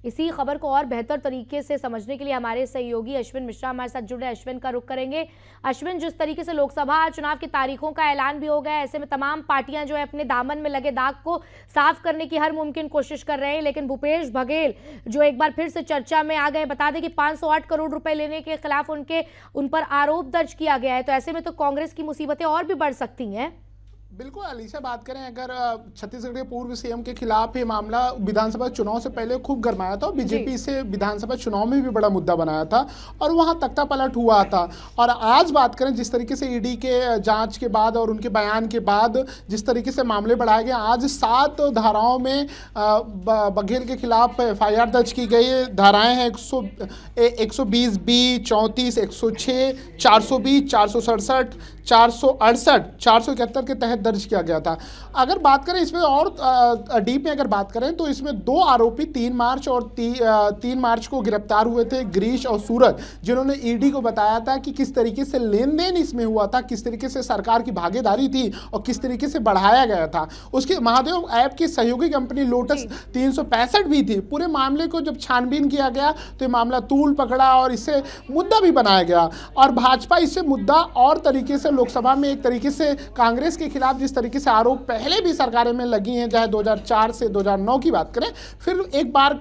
इसी खबर को और बेहतर तरीके से समझने के लिए हमारे सहयोगी अश्विन मिश्रा हमारे साथ जुड़े। अश्विन का रुख करेंगे। अश्विन, जिस तरीके से लोकसभा चुनाव की तारीखों का ऐलान भी हो गया है, ऐसे में तमाम पार्टियां जो है अपने दामन में लगे दाग को साफ करने की हर मुमकिन कोशिश कर रहे हैं, लेकिन भूपेश बघेल जो एक बार फिर से चर्चा में आ गए। बता दें कि 508 करोड़ रुपए लेने के खिलाफ उन पर आरोप दर्ज किया गया है, तो ऐसे में तो कांग्रेस की मुसीबतें और भी बढ़ सकती हैं। बिल्कुल अलीशा, बात करें अगर छत्तीसगढ़ के पूर्व सीएम के खिलाफ ये मामला विधानसभा चुनाव से पहले खूब गरमाया था और बीजेपी इसे विधानसभा चुनाव में भी बड़ा मुद्दा बनाया था और वहां तख्ता पलट हुआ था। और आज बात करें जिस तरीके से ईडी के जांच के बाद और उनके बयान के बाद जिस तरीके से मामले बढ़ाए गए, आज 7 धाराओं में बघेल के खिलाफ FIR दर्ज की गई। धाराएं हैं 120B, 34, 106, 420, 467, 468, 471 के तहत दर्ज किया गया था। अगर बात करें इसमें और डीप में अगर बात करें तो इसमें 2 आरोपी 3 मार्च और 3 मार्च को गिरफ्तार हुए थे, गिरीश और सूरज, जिन्होंने ईडी को बताया था कि किस तरीके से लेन देन इसमें हुआ था, किस तरीके से सरकार की भागीदारी थी और किस तरीके से बढ़ाया गया था। उसके महादेव ऐप की सहयोगी कंपनी लोटस 365 भी थी। पूरे मामले को जब छानबीन किया गया तो ये मामला तूल पकड़ा और इससे मुद्दा भी बनाया गया और भाजपा इससे मुद्दा और तरीके से लोकसभा में एक तरीके से कांग्रेस के खिलाफ जिस तरीके से आरोप पहले भी सरकारें में लगी हैं, चाहे 2004 से 2009 की बात करें, फिर एक बार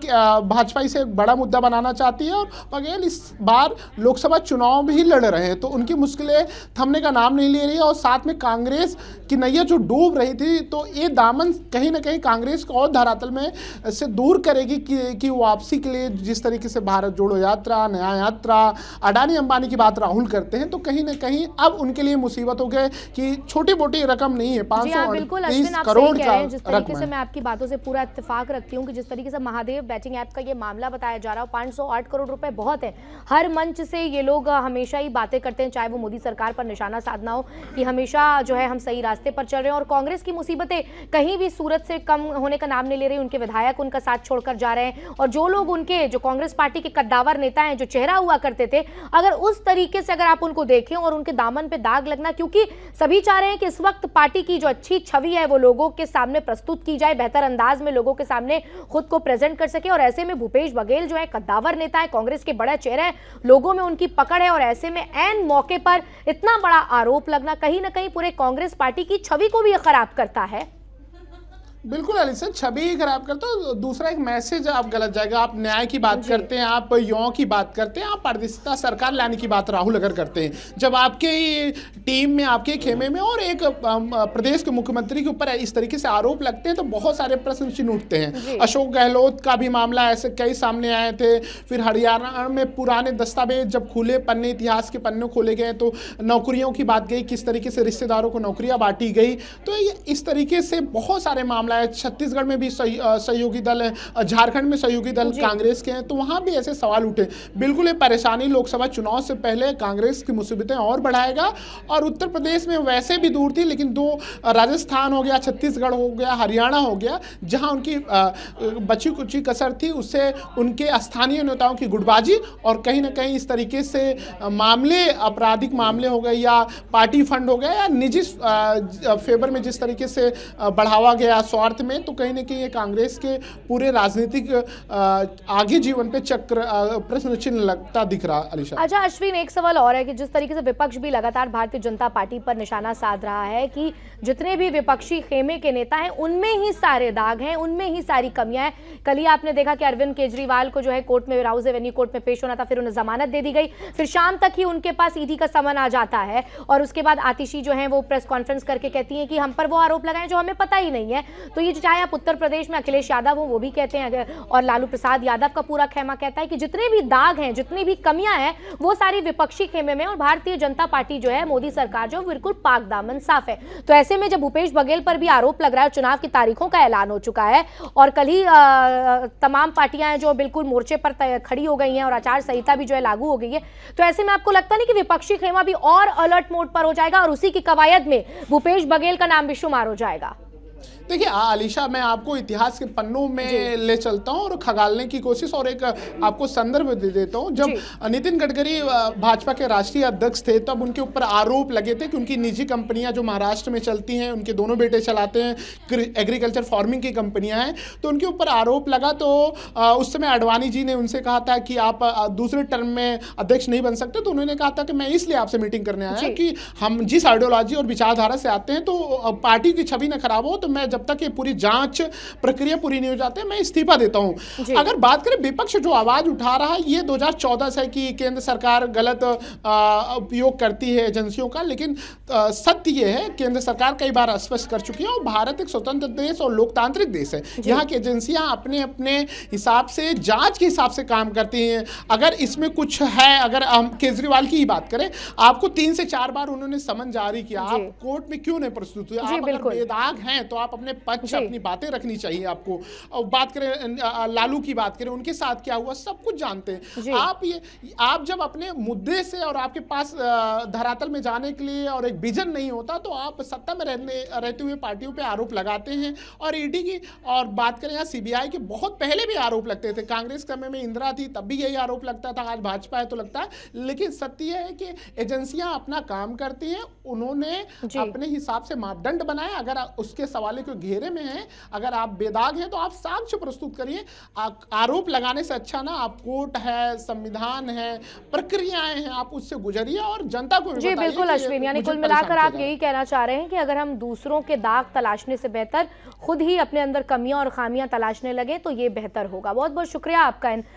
भाजपा इसे एक बड़ा मुद्दा बनाना चाहती है और बघेल इस बार लोकसभा चुनाव भी लड़ रहे हैं तो उनकी मुश्किलें थमने का नाम नहीं ले रही है। और साथ में कांग्रेस की नैया जो डूब रही थी, तो ये दामन कहीं ना कहीं कांग्रेस को और धरातल में से दूर करेगी कि वापसी के लिए जिस तरीके से भारत जोड़ो यात्रा, न्याय यात्रा, अडानी अंबानी की बात राहुल करते हैं, तो कहीं ना कहीं अब उनके लिए मुसीबत हो गए कि छोटी मोटी रकम नहीं है, 530 करोड़ का जिस तरीके से मैं आपकी बातों से पूरा इत्तेफाक रखती हूँ कि जिस तरीके से महादेव बैटिंग ऐप का ये मामला बताया जा रहा है, 508 करोड़ रुपए बहुत है। हर मंच से ये लोग हमेशा ही बातें करते हैं, चाहे वो मोदी सरकार पर निशाना साधना हो कि हमेशा जो है हम सही रास्ते पर चल रहे हैं और कांग्रेस की मुसीबतें कहीं भी सूरत से कम होने का नाम नहीं ले रही। उनके विधायक उनका साथ छोड़कर जा रहे हैं और जो लोग उनके जो कांग्रेस पार्टी के कद्दावर नेता हैं, जो चेहरा हुआ करते थे, अगर उस तरीके से अगर आप उनको देखें और उनके दामन पे दाग लगना, क्योंकि सभी चाह रहे हैं कि इस वक्त पार्टी की जो अच्छी छवि है वो लोगों के सामने प्रस्तुत की जाए, बेहतर अंदाज में लोगों के सामने खुद को प्रेजेंट कर सके। और ऐसे में भूपेश बघेल जो है कद्दावर नेता है, कांग्रेस के बड़ा चेहरा है, लोगों में उनकी पकड़ है और ऐसे में ऐन मौके पर इतना बड़ा आरोप लगना कहीं ना कहीं पूरे कांग्रेस पार्टी की छवि को भी खराब करता है। बिल्कुल अलीशा, छवि ही खराब करते हो। दूसरा एक मैसेज आप गलत जाएगा। आप न्याय की बात करते हैं, आप युवाओं की बात करते हैं, आप पारदर्शिता सरकार लाने की बात राहुल अगर करते हैं, जब आपके टीम में, आपके खेमे में और एक प्रदेश के मुख्यमंत्री के ऊपर इस तरीके से आरोप लगते हैं तो बहुत सारे प्रश्न चिन्ह उठते हैं। अशोक गहलोत का भी मामला ऐसे कई सामने आए थे। फिर हरियाणा में पुराने दस्तावेज जब खुले पन्ने, इतिहास के पन्ने खोले गए तो नौकरियों की बात गई, किस तरीके से रिश्तेदारों को नौकरियां बांटी गई। तो इस तरीके से बहुत सारे मामले, छत्तीसगढ़ में भी सहयोगी दल है, झारखंड में सहयोगी दल कांग्रेस के हैं, तो वहां भी ऐसे सवाल उठे। बिल्कुल ये परेशानी लोकसभा चुनाव से पहले कांग्रेस की मुसीबतें और बढ़ाएगा। और उत्तर प्रदेश में वैसे भी दूर थी, लेकिन 2 राजस्थान हो गया, छत्तीसगढ़ हो गया, हरियाणा हो गया, जहां उनकी बची कुची कसर थी, उससे उनके स्थानीय नेताओं की गुटबाजी और कहीं ना कहीं इस तरीके से मामले, आपराधिक मामले हो गए या पार्टी फंड हो गया या निजी फेवर में जिस तरीके से बढ़ावा गया स्वार्थ में, तो कहीं ना कहीं ये कांग्रेस के पूरे राजनीतिक आगे जीवन पे चक्र प्रश्न चिन्ह लगता दिख रहा। अलीशा, अच्छा अश्विन, एक सवाल और है कि जिस तरीके से विपक्ष भी लगातार भारतीय जनता पार्टी पर निशाना साध रहा है कि जितने भी विपक्षी खेमे के नेता हैं उनमें ही सारे दाग हैं, उनमें ही सारी कमियां हैं। कल ही आपने देखा कि अरविंद केजरीवाल को जो है कोर्ट में, राउज एवेन्यू कोर्ट में पेश होना था, फिर उन्हें जमानत दे दी गई, फिर शाम तक ही उनके पास ईडी का समन आ जाता है और उसके बाद आतिशी जो है वो प्रेस कॉन्फ्रेंस करके कहती है कि हम पर वो आरोप लगाए जो हमें पता ही नहीं है। तो ये चाहे आप उत्तर प्रदेश में अखिलेश यादव हो, वो भी कहते हैं, और लालू प्रसाद यादव का पूरा खेमा कहता है कि जितने भी दाग हैं, जितनी भी कमियां हैं, वो सारी विपक्षी खेमे में, और भारतीय जनता पार्टी जो है, मोदी सरकार जो बिल्कुल पाक दामन साफ है। तो ऐसे में जब भूपेश बघेल पर भी आरोप लग रहा है, चुनाव की तारीखों का ऐलान हो चुका है और कल ही तमाम पार्टियां जो बिल्कुल मोर्चे पर खड़ी हो गई हैं और आचार संहिता भी जो है लागू हो गई है, तो ऐसे में आपको लगता नहीं कि विपक्षी खेमा भी और अलर्ट मोड पर हो जाएगा और उसी की कवायद में भूपेश बघेल का नाम भी शुमार हो जाएगा? देखिए आलिशा, मैं आपको इतिहास के पन्नों में ले चलता हूं और खगालने की कोशिश और एक आपको संदर्भ दे देता हूं। जब नितिन गडकरी भाजपा के राष्ट्रीय अध्यक्ष थे तब उनके ऊपर आरोप लगे थे कि उनकी निजी कंपनियां जो महाराष्ट्र में चलती हैं, उनके दोनों बेटे चलाते हैं, एग्रीकल्चर फार्मिंग की कंपनियां हैं, तो उनके ऊपर आरोप लगा। तो उस समय आडवाणी जी ने उनसे कहा था कि आप दूसरे टर्म में अध्यक्ष नहीं बन सकते, तो उन्होंने कहा था कि मैं इसलिए आपसे मीटिंग करने आया कि हम जिस आइडियोलॉजी और विचारधारा से आते हैं तो पार्टी की छवि न खराब हो, तो मैं जब तक ये पूरी जांच प्रक्रिया पूरी नहीं हो जाती मैं इस्तीफा देता हूं। अगर बात करें विपक्ष जो आवाज उठा रहा है, ये 2014 से कि केंद्र सरकार गलत उपयोग करती है एजेंसियों का, लेकिन सत्य ये है केंद्र सरकार कई बार स्पष्ट कर चुकी है और भारत एक स्वतंत्र देश और लोकतांत्रिक देश है। यहाँ की एजेंसियां अपने अपने हिसाब से जांच के हिसाब से काम करती हैं। अगर इसमें कुछ है, अगर हम केजरीवाल की ही बात करें, आपको 3 से 4 बार उन्होंने समन जारी किया, आप कोर्ट में क्यों नहीं प्रस्तुत हुए? आप अगर बेदाग हैं तो आप अपने पक्ष, अपनी बातें रखनी चाहिए आपको। और बात करें लालू की, बात करें उनके साथ क्या हुआ, सब कुछ जानते हैं आप जब अपने मुद्दे से और आपके पास धरातल में जाने के लिए और एक विजन नहीं होता तो आप सत्ता में रहते हुए पार्टियों पे आरोप लगाते हैं। और ईडी की और बात करें या सीबीआई के, बहुत पहले भी आरोप लगते थे। कांग्रेस के समय में इंदिरा थी तब भी यही आरोप लगता था, आज भाजपा है तो लगता है। लेकिन सत्य है कि एजेंसियां अपना काम करती हैं, उन्होंने अपने हिसाब से मापदंड बनाए। अगर उसके सवालों के घेरे में है, अगर आप बेदाग हैं तो आप साक्ष्य प्रस्तुत करिए। आरोप लगाने से अच्छा ना, आप कोर्ट है, संविधान है, प्रक्रियाएं हैं, आप उससे गुजरिए और जनता को जी बिल्कुल अश्विन, यानी कुल मिलाकर आप यही कहना चाह रहे हैं कि अगर हम दूसरों के दाग तलाशने से बेहतर खुद ही अपने अंदर कमियां और खामियां तलाशने लगे तो ये बेहतर होगा। बहुत बहुत शुक्रिया आपका।